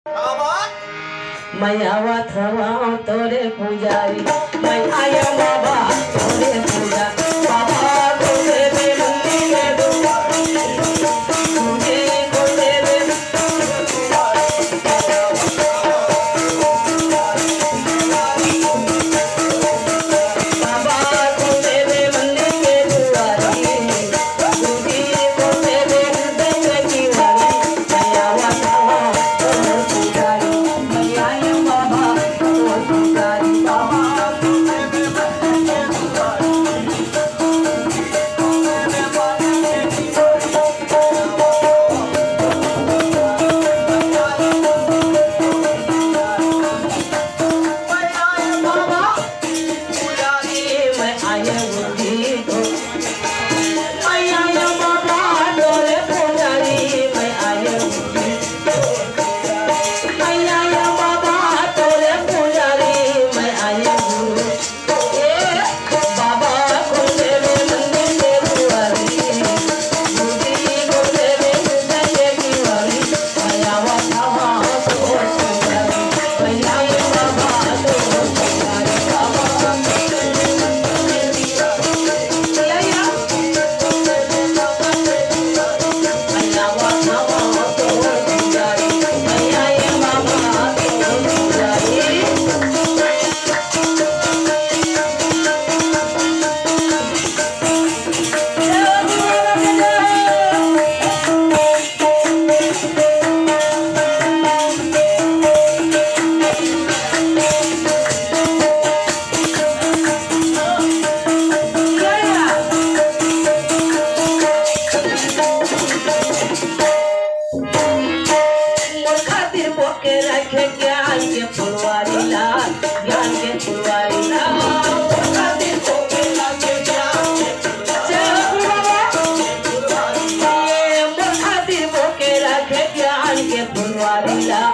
मैं आवत हवा तोरे पुजारी मैं आया बाबा तोरे पूजा बाबा तोरे बेनती में दुआ तुझे कोते दे बाबा तोरे बेनती में दुआरी तुझे कोते दे देखे की वाली मैं आवत हवा तोरे पुजारी मैं आया बाबा तोरे पुजारी बाबा Fun Warila